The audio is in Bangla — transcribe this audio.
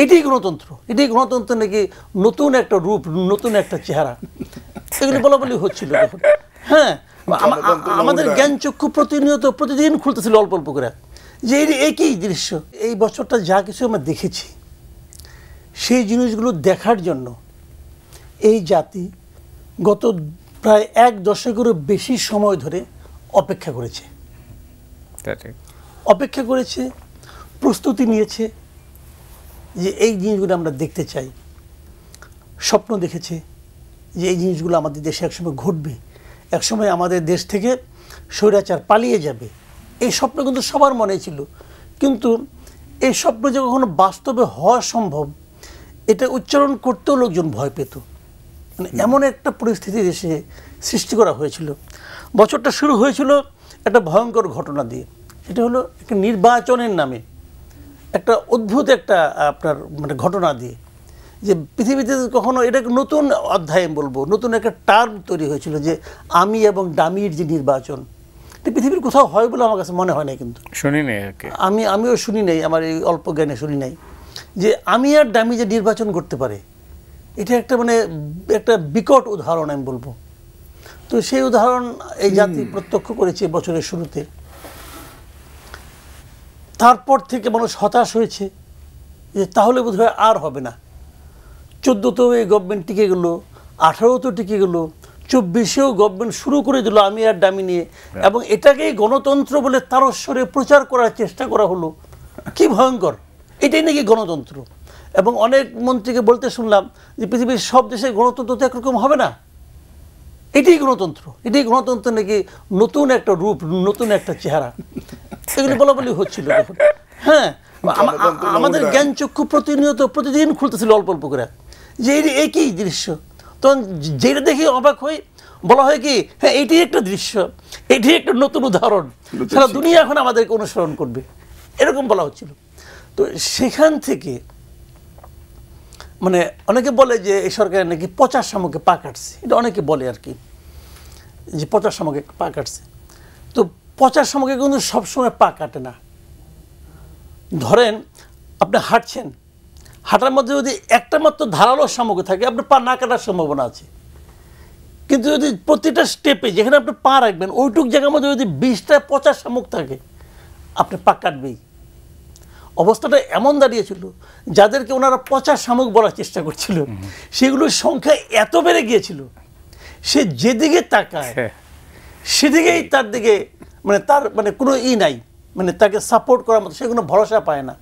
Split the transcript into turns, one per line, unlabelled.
এটাই গণতন্ত্র, এটাই গণতন্ত্র নাকি নতুন একটা রূপ, নতুন একটা চেহারা, এগুলি বলা বলি হচ্ছিল তখন। হ্যাঁ, আমাদের জ্ঞান চক্ষু প্রতিনিয়ত প্রতিদিন খুলতেছিল অল্প অল্প করে, যে একই দৃশ্য। এই বছরটা যা কিছু আমরা দেখেছি, সেই জিনিসগুলো দেখার জন্য এই জাতি গত প্রায় 1 দশকেরও বেশি সময় ধরে অপেক্ষা করেছে, অপেক্ষা করেছে, প্রস্তুতি নিয়েছে যে এই জিনিসগুলো আমরা দেখতে চাই। স্বপ্ন দেখেছে যে এই জিনিসগুলো আমাদের দেশে একসময় ঘটবে, একসময় আমাদের দেশ থেকে স্বৈরাচার পালিয়ে যাবে। এই স্বপ্ন কিন্তু সবার মনে ছিল, কিন্তু এই স্বপ্ন যে কখনো বাস্তবে হওয়া সম্ভব এটা উচ্চারণ করতেও লোকজন ভয় পেত। মানে এমন একটা পরিস্থিতি দেশে সৃষ্টি করা হয়েছিল। বছরটা শুরু হয়েছিল একটা ভয়ঙ্কর ঘটনা দিয়ে, সেটা হলো একটা নির্বাচনের নামে একটা অদ্ভুত একটা আপনার মানে ঘটনা দিয়ে, যে পৃথিবীতে কখনো এটা নতুন অধ্যায় বলবো, নতুন একটা টার্ম তৈরি হয়েছিল যে আমি এবং ডামির যে নির্বাচন, এটা পৃথিবীর কোথাও হয় বলে আমার কাছে মনে হয় না, কিন্তু
শুনি নাই,
আমিও শুনি নাই, আমার এই অল্প জ্ঞানে শুনি নাই যে আমি আর ডামি যে নির্বাচন করতে পারে। এটা একটা মানে একটা বিকট উদাহরণ আমি বলবো। তো সেই উদাহরণ এই জাতি প্রত্যক্ষ করেছে বছরের শুরুতে। তারপর থেকে মানুষ হতাশ হয়েছে যে তাহলে বোধহয় আর হবে না। 14তেও এই গভর্নমেন্ট টিকে গেল, 18তেও টিকে গেল, 24এও গভর্নমেন্ট শুরু করে দিল আমি আর ডামি নিয়ে, এবং এটাকেই গণতন্ত্র বলে তারস্বরে প্রচার করার চেষ্টা করা হলো। কি ভয়ঙ্কর! এটাই নাকি গণতন্ত্র। এবং অনেক মন্ত্রীকে বলতে শুনলাম যে পৃথিবীর সব দেশে গণতন্ত্র তো একরকম হবে না, এটাই গণতন্ত্র, এটাই গণতন্ত্র নাকি নতুন একটা রূপ, নতুন একটা চেহারা, এগুলি বলা বলি হচ্ছিল তখন। হ্যাঁ, আমাদের জ্ঞান চক্ষু প্রতিনিয়ত প্রতিদিন খুলতেছিল অল্প অল্প করে, যে একই দৃশ্য। তখন যেটা দেখে অবাক হই, বলা হয় কি হ্যাঁ এটি একটা দৃশ্য, এটি একটা নতুন উদাহরণ, সারা দুনিয়া এখন আমাদেরকে অনুসরণ করবে, এরকম বলা হচ্ছিল। তো সেখান থেকে মানে অনেকে বলে যে এই সরকার নাকি 50 শামুকে পা কাটছে, এটা অনেকে বলে আর কি, যে 50 শামুকে পা কাটছে। তো 50 শামুকে কিন্তু সবসময় পা কাটে না। ধরেন আপনি হাঁটছেন, হাঁটার মধ্যে যদি একটা মাত্র ধারালো শামুক থাকে আপনার পা না কাটার সম্ভাবনা আছে, কিন্তু যদি প্রতিটা স্টেপে যেখানে আপনি পা রাখবেন ওইটুক জায়গার মধ্যে যদি 20টা 50 শামুক থাকে আপনি পা কাটবেই। অবস্থাটা এমন দাঁড়িয়েছিল, যাদেরকে ওনারা 50 শামুক বলার চেষ্টা করছিল সেগুলোর সংখ্যা এত বেড়ে গিয়েছিল, সে যেদিকে তাকায় সেদিকেই তার দিকে মানে তার মানে কোনো নাই, মানে তাকে সাপোর্ট করার মতো সে কোনো ভরসা পায় না।